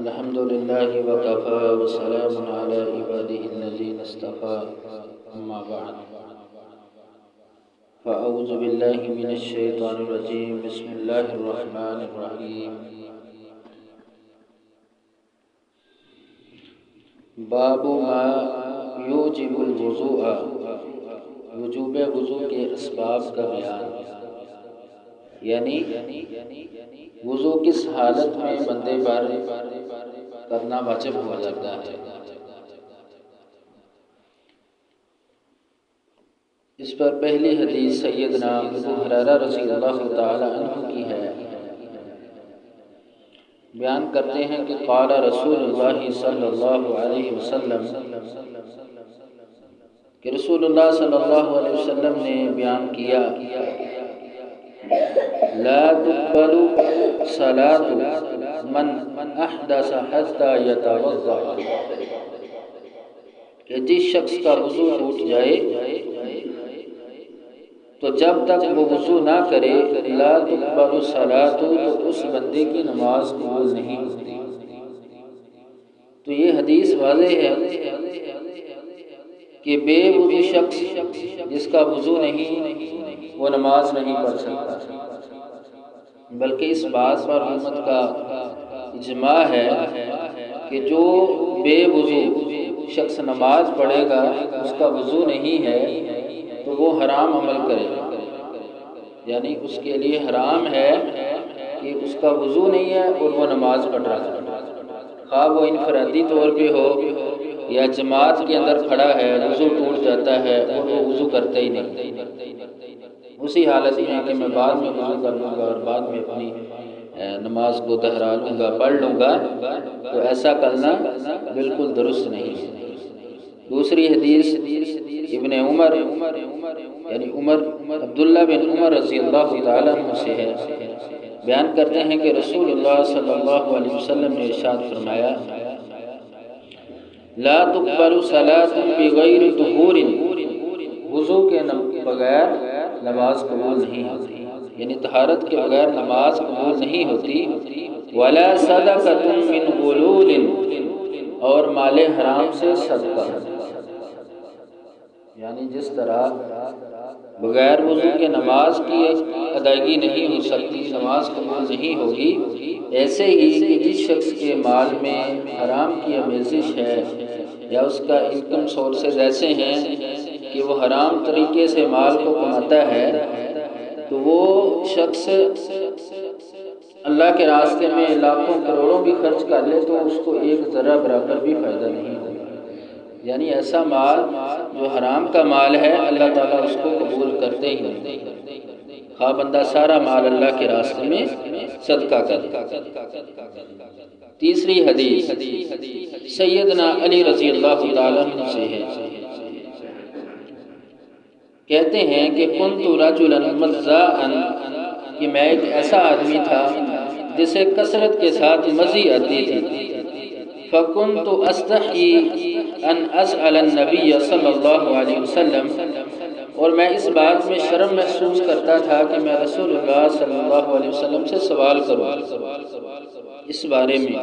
الحمد لله وكفى وسلام على عباده الذين اصطفى أما بعد فأعوذ بالله من الشيطان الرجيم بسم الله الرحمن الرحيم باب ما یوجب الوضوء وجوب وضو کے اسباب کا بیان، یعنی وضو کس حالت میں بندے پر کرنا واجب ہو جاتا ہے۔ اس پر پہلی حدیث سیدنا ابو ہریرہ رضی اللہ تعالی عنہ کی ہے۔ بیان کرتے ہیں کہ قال رسول اللہ صلی اللہ علیہ وسلم، کہ رسول اللہ صلی اللہ علیہ وسلم نے بیان کیا، لا تقبل صلاة من احدث حتى يتوضأ، کہ جس شخص کا وضو ٹوٹ جائے تو جب تک وہ وضو نہ کرے لا تقبل صلاة، تو اس بندے کی نماز قبول نہیں ہوتی۔ تو یہ حدیث واضح ہے کہ بے وضو شخص جس کا وضو نہیں وہ نماز نہیں پڑھ سکتا، بلکہ اس بات پر امت کا اجماع ہے کہ جو بے وضو شخص نماز پڑھے گا اس کا وضو نہیں ہے تو وہ حرام عمل کرے گا، یعنی اس کے لیے حرام ہے کہ اس کا وضو نہیں ہے اور وہ نماز پڑھ رہا ہے، خواہ وہ انفرادی طور پہ ہو یا جماعت کے اندر کھڑا ہے، وضو ٹوٹ جاتا ہے اور وہ وضو کرتا ہی نہیں، اسی حالت میں کہ میں بعد میں وضو کر لوں گا اور بعد میں اپنی نماز کو دہرا لوں گا، پڑھ لوں گا، تو ایسا کرنا بالکل درست نہیں ہے۔ دوسری حدیث ابن عمر یعنی عبداللہ بن عمر رضی اللہ تعالیٰ عنہ سے ہے۔ بیان کرتے ہیں کہ رسول اللہ صلی اللہ علیہ وسلم نے ارشاد فرمایا، لا تقبل صلاة بغیر طہور، وضو کے بغیر نماز قبول نہیں ہوتی، یعنی طہارت کے بغیر نماز قبول نہیں ہوتی، ولا صدقۃ من غلول، اور مال حرام سے صدقہ، یعنی جس طرح بغیر وضو کے نماز کی ادائیگی نہیں ہو سکتی، نماز قبول نہیں ہوگی، ایسے ہی کہ جس شخص کے مال میں حرام کی آمیزش ہے یا اس کا انکم سورسز ایسے ہیں کہ وہ حرام طریقے سے مال کو کماتا ہے، تو وہ شخص اللہ کے راستے میں لاکھوں کروڑوں بھی خرچ کر لے تو اس کو ایک ذرہ برابر بھی فائدہ نہیں ہوگا، یعنی ایسا مال جو حرام کا مال ہے اللہ تعالیٰ اس کو قبول کرتے ہی نہیں، خواہ بندہ سارا مال اللہ کے راستے میں صدقہ کرے۔ تیسری حدیث سیدنا علی رضی اللہ تعالیٰ عنہ سے ہے۔ کہتے ہیں کہ کنت رجلا مزاء، کہ میں ایک ایسا آدمی تھا جسے کثرت کے ساتھ مزی آتی تھی، فکنت استحی ان اسأل النبی صلی اللہ علیہ وسلم، اور میں اس بات میں شرم محسوس کرتا تھا کہ میں رسول اللہ صلی اللہ علیہ وسلم سے سوال کروں اس بارے میں،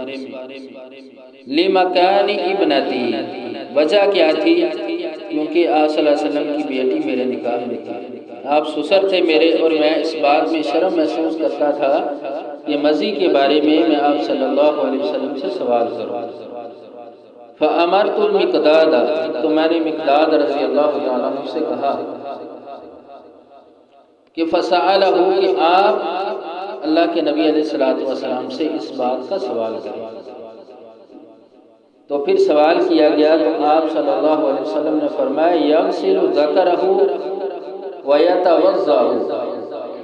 لمکان ابنتی، وجہ کیا تھی؟ کیونکہ آپ صلی اللہ علیہ وسلم کی بیٹی میرے نکاح میں تھی، آپ سسر تھے میرے، اور میں اس بات میں شرم محسوس کرتا تھا کہ مزی کے بارے میں آپ صلی اللہ علیہ وسلم سے سوال کروں۔ فَأَمَرْتُ الْمِقْدَادَ، تو میں نے مقداد رضی اللہ تعالیٰ عنہ سے کہا کہ فَسَأَلَهُ، کہ آپ اللہ کے نبی علیہ السلام سے اس بات کا سوال کریں۔ تو پھر سوال کیا گیا تو آپ صلی اللہ علیہ وسلم نے فرمایا، يَغْسِلُ ذَكَرَهُ وَيَتَوَضَّأُ،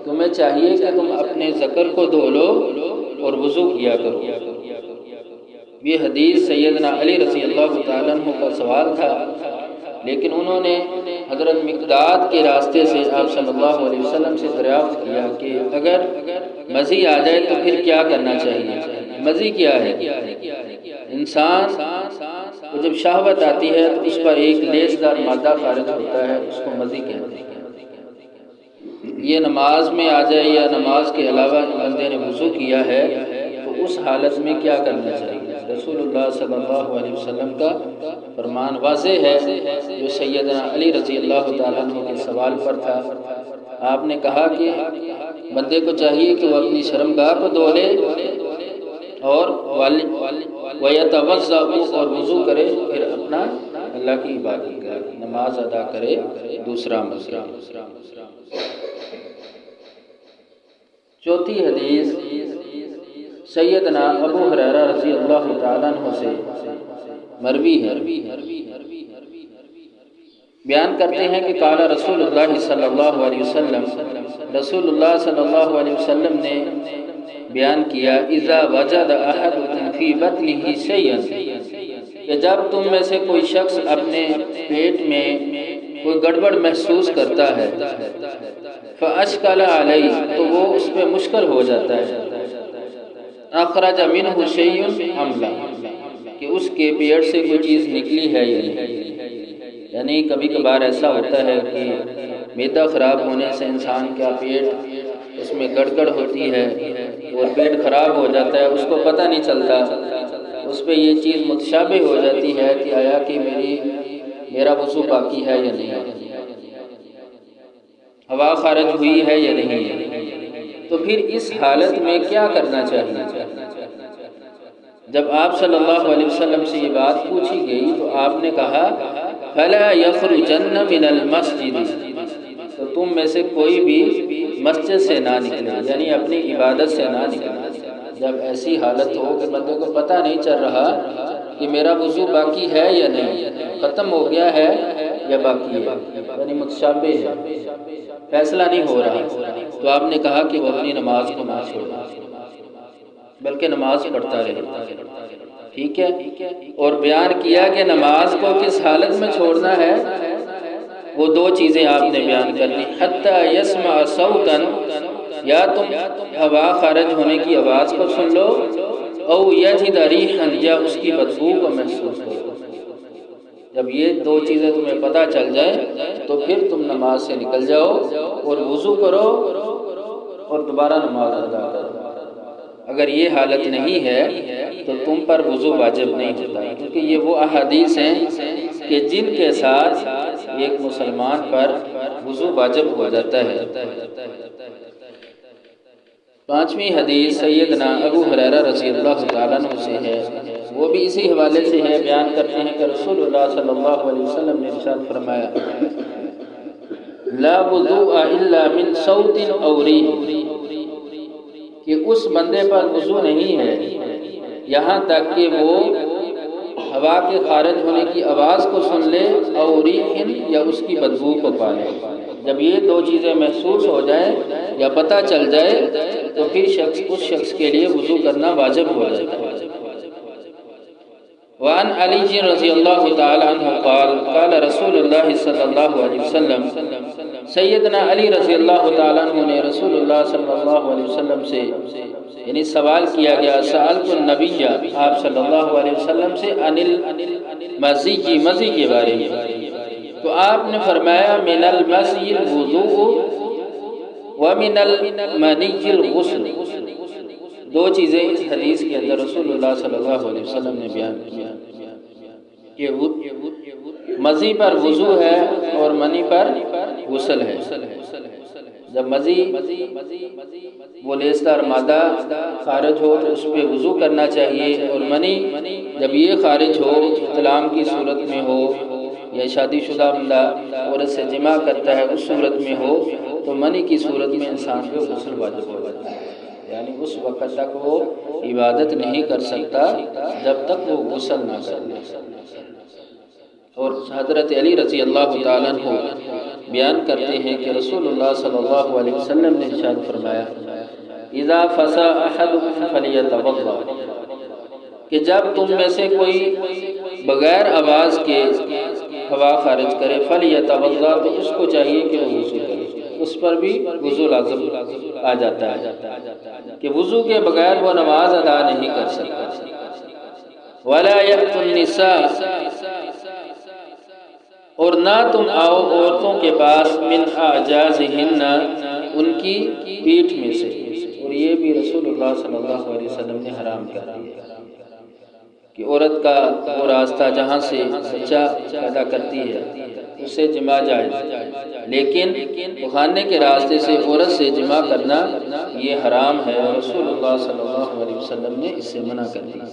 تمہیں چاہیے کہ تم اپنے ذکر کو دھو لو اور وضو کیا کرو۔ یہ حدیث سیدنا علی رضی اللہ تعالیٰ عنہ کا سوال تھا، لیکن انہوں نے حضرت مقداد کے راستے سے آپ صلی اللہ علیہ وسلم سے دریافت کیا کہ اگر مزی آ جائے تو پھر کیا کرنا چاہیے۔ مزی کیا ہے؟ انسان کو جب شہوت آتی ہے تو اس پر ایک لیسدار مادہ خارج ہوتا ہے، اس کو مزی کہتے ہیں۔ یہ نماز میں آ جائے یا نماز کے علاوہ بندے نے وضو کیا ہے تو اس حالت میں کیا کرنا چاہیے؟ رسول اللہ صلی اللہ علیہ وسلم کا فرمان واضح ہے جو سیدنا علی رضی اللہ تعالیٰ عنہ کے سوال پر تھا۔ آپ نے کہا کہ بندے کو چاہیے کہ وہ اپنی شرمگاہ کو دھو لے اور وَيَتَوَضَّأُ اور وضو کرے، پھر اپنا اللہ کی عبادت کرے، نماز ادا کرے۔ دوسرا مسئلہ۔ چوتھی حدیث سیدنا ابو ہریرہ رضی اللہ تعالیٰ عنہ سے مروی ہے، بیان کرتے ہیں کہ قال رسول اللہ صلی اللہ علیہ وسلم، رسول اللہ صلی اللہ علیہ وسلم نے بیان کیا، اذا وجد احدکم فی بطنہ شیئا، کہ جب تم میں سے کوئی شخص اپنے پیٹ میں کوئی گڑبڑ محسوس کرتا ہے، فاشکل علیہ، تو وہ اس پہ مشکل ہو جاتا ہے، اخرج منہ شیء ام لا، کہ اس کے پیٹ سے کوئی چیز نکلی ہے یا نہیں۔ یعنی کبھی کبھار ایسا ہوتا ہے کہ معدہ خراب ہونے سے انسان کا پیٹ اس میں گڑگڑ ہوتی ہے اور پیٹ خراب ہو جاتا ہے، اس کو پتہ نہیں چلتا، اس پہ یہ چیز متشابہ ہو جاتی ہے کہ آیا کہ میرا وضو باقی ہے یا نہیں، ہوا خارج ہوئی ہے یا نہیں، تو پھر اس حالت میں کیا کرنا چاہیے؟ جب آپ صلی اللہ علیہ وسلم سے یہ بات پوچھی گئی تو آپ نے کہا فَلَا يَخْرُجَنَّ مِنَ الْمَسْجِدِ، تو تم میں سے کوئی بھی مسجد سے نہ نکلے، یعنی اپنی عبادت سے نہ نکلے۔ جب ایسی حالت ہو کہ بندے کو پتہ نہیں چل رہا کہ میرا وضو باقی ہے یا نہیں، ختم ہو گیا ہے یا باقی ہے، یعنی متشابہ ہے، فیصلہ نہیں ہو رہا، تو آپ نے کہا کہ وہ اپنی نماز کو نہ چھوڑے بلکہ نماز پڑھتا رہے، ٹھیک ہے؟ اور بیان کیا کہ نماز کو کس حالت میں چھوڑنا ہے، وہ دو چیزیں آپ نے بیان کر دی، حتی یسمع صوتا، یا تم ہوا خارج ہونے کی آواز کو سن لو، او یجد ریحا، یا اس کی بدبو کو محسوس کرو۔ جب یہ دو چیزیں تمہیں پتہ چل جائے تو پھر تم نماز سے نکل جاؤ اور وضو کرو اور دوبارہ نماز ادا کرو۔ اگر یہ حالت نہیں ہے تو تم پر وضو واجب نہیں ہوتا، کیونکہ یہ وہ احادیث ہیں کہ جن کے ساتھ ایک مسلمان پر وضو واجب ہو جاتا ہے۔ پانچویں حدیث سیدنا ابو ہریرہ رضی اللہ تعالیٰ عنہ سے ہے، وہ بھی اسی حوالے سے ہے، بیان کرتے ہیں کہ رسول اللہ صلی اللہ علیہ وسلم نے ارشاد فرمایا لا وضوء الا من صوت او ریح، کہ اس بندے پر وضو نہیں ہے یہاں تک کہ وہ ہوا کے خارج ہونے کی آواز کو سن لے، اور ریح، یا اس کی بدبو کو پالے۔ جب یہ دو چیزیں محسوس ہو جائیں یا پتہ چل جائے تو پھر اس شخص کے لیے وضو کرنا واجب ہو جاتا ہے۔ وعن علی رضی اللہ تعالی عنہ قال قال رسول اللہ صلی اللہ علیہ وسلم، سیدنا علی رضی اللہ تعالی عنہ نے رسول اللہ صلی اللہ علیہ وسلم سے یعنی سوال کیا گیا، سألت النبی، آپ صلی اللہ علیہ وسلم سے عن المزی، مزی کے بارے میں، تو آپ نے فرمایا من المزی الوضوء ومن المنی الغسل، دو چیزیں اس حدیث کے اندر رسول اللہ صلی اللہ علیہ وسلم نے بیان کیا کہ مزی پر وضو ہے اور منی پر غسل ہے۔ جب مزی وہ لیسدار مادہ خارج ہو تو اس پہ وضو کرنا چاہیے، اور منی جب یہ خارج ہو احتلام کی صورت میں ہو یا شادی شدہ بندہ عورت سے جمع کرتا ہے اس صورت میں ہو تو منی کی صورت میں انسان کو غسل واجب ہو جاتا ہے، یعنی اس وقت تک وہ عبادت نہیں کر سکتا جب تک وہ غسل نہ کر لے۔ اور حضرت علی رضی اللہ تعالیٰ عنہ بیان کرتے ہیں کہ رسول اللہ صلی اللہ علیہ وسلم نے ارشاد فرمایا اذا فسا احدکم فلیتوضا، کہ جب تم میں سے کوئی بغیر آواز کے ہوا خارج کرے، فلیتوضا، تو اس کو چاہیے کہ وہ وضو کرے، اس پر بھی وضو لازم آ جاتا ہے کہ وضو کے بغیر وہ نماز ادا نہیں کر سکتا۔ ولا یأت النساء، اور نہ تم آؤ عورتوں کے پاس من اعجازہن، ان کی پیٹھ میں سے، اور لیے بھی رسول اللہ صلی اللہ علیہ وسلم نے حرام کر دیا کہ عورت کا وہ راستہ جہاں سے بچہ پیدا کرتی ہے اس سے جماع جائز، لیکن خانے کے راستے سے عورت سے جماع کرنا یہ حرام ہے، رسول اللہ صلی اللہ علیہ وسلم نے اس سے منع کر دیا۔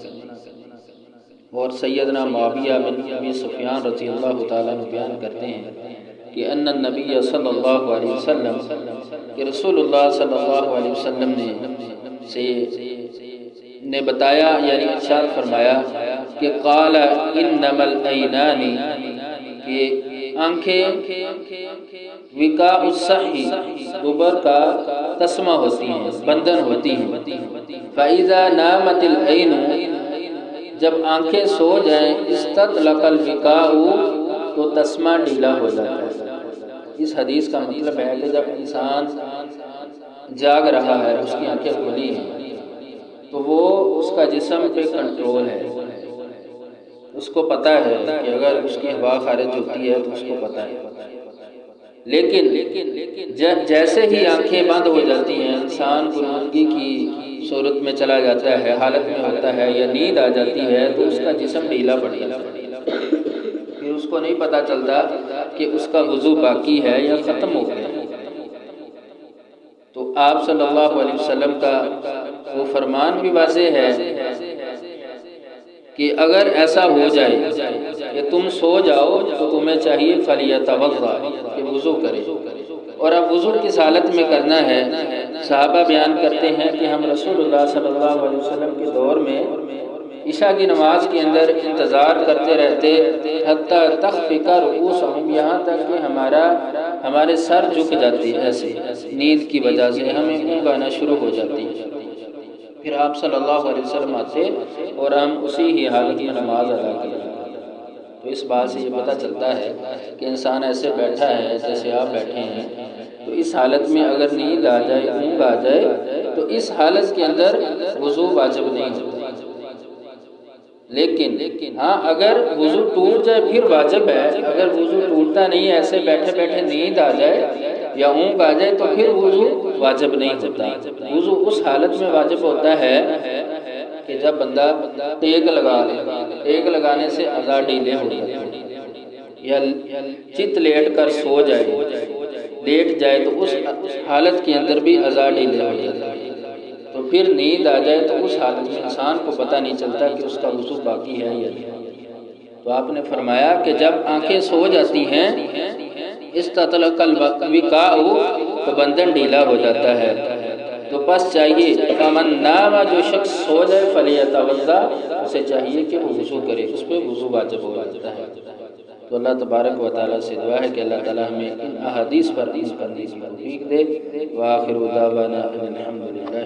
اور سیدنا معاویہ بن ابی سفیان رضی اللہ تعالیٰ عنہ بیان کرتے ہیں کہ ان النبی صلی اللہ علیہ وسلم کہ رسول اللہ صلی اللہ علیہ وسلم نے بتایا یعنی ارشاد فرمایا کہ قال انما العینان کہ آنکھیں وقاء الصحی دوبر کا تسمہ ہوتی ہیں، بندھن ہوتی ہیں، فاذا نامت العین جب آنکھیں سو جائیں استطلق الوقاء تو تسمہ ڈھیلا ہو جاتا ہے۔ اس حدیث کا مطلب ہے کہ جب انسان جاگ رہا ہے، اس کی آنکھیں کھلی ہیں، تو وہ اس کا جسم پہ کنٹرول ہے، اس کو پتہ ہے کہ اگر اس کی ہوا خارج ہوتی ہے تو اس کو پتہ ہے، لیکن جیسے ہی آنکھیں بند ہو جاتی ہیں انسان غنودگی کی صورت میں چلا جاتا ہے، حالت میں ہوتا ہے یا نیند آ جاتی ہے تو اس کا جسم ڈھیلا پڑ جاتا ہے، پھر اس کو نہیں پتہ چلتا کہ اس کا وضو باقی ہے یا ختم ہو گیا۔ تو آپ صلی اللہ علیہ وسلم کا وہ فرمان بھی واضح ہے کہ اگر ایسا ہو جائے کہ تم سو جاؤ تو تمہیں چاہیے فلیتوضا کہ وضو کرے، اور اب وضو کس حالت میں کرنا ہے؟ صحابہ بیان کرتے ہیں کہ ہم رسول اللہ صلی اللہ علیہ وسلم کے دور میں عشاء کی نماز کے اندر انتظار کرتے رہتے حتیٰ تخفق رؤوسہم، یہاں تک کہ ہمارے سر جھک جاتی ایسے نیند کی وجہ سے، ہمیں اونگ آنا شروع ہو جاتی ہے، پھر آپ صلی اللہ علیہ وسلم آتے اور ہم اسی ہی حالت میں نماز ادا کرتے۔ تو اس بات سے یہ پتہ چلتا ہے کہ انسان ایسے بیٹھا ہے جیسے آپ بیٹھے ہیں، تو اس حالت میں اگر نیند آ جائے، اونگ آ جائے، تو اس حالت کے اندر وضو واجب نہیں ہوتا، لیکن ہاں اگر وضو ٹوٹ جائے پھر واجب ہے، اگر وضو ٹوٹتا نہیں ہے ایسے بیٹھے بیٹھے نیند آ جائے یا اونگ آ جائے تو پھر وضو واجب نہیں ہوتا۔ وضو اس حالت میں واجب ہوتا ہے کہ جب بندہ ٹیک لگا لے، ٹیک لگانے سے اعضاء ڈھیلے ہو جاتے ہیں، یا چت لیٹ کر سو جائے، لیٹ جائے تو اس حالت کے اندر بھی اعضاء ڈھیلے ہو جاتے ہیں، تو پھر نیند آ جائے تو اس حالت میں انسان کو پتہ نہیں چلتا کہ اس کا وضو باقی ہے یا نہیں۔ تو آپ نے فرمایا کہ جب آنکھیں سو جاتی ہیں استطلق الوقاء تو بندھن ڈھیلا ہو جاتا ہے، تو بس چاہیے فمن نام جو شخص سو جائے فلیتوضا اسے چاہیے کہ وہ وضو کرے، اس پہ وضو واجب ہو جاتا ہے۔ تو اللہ تبارک و تعالیٰ سے دعا ہے کہ اللہ تعالیٰ ہمیں ان احادیث پر عمل کرنے کی توفیق دے۔ وآخر دعوانا ان الحمد للہ۔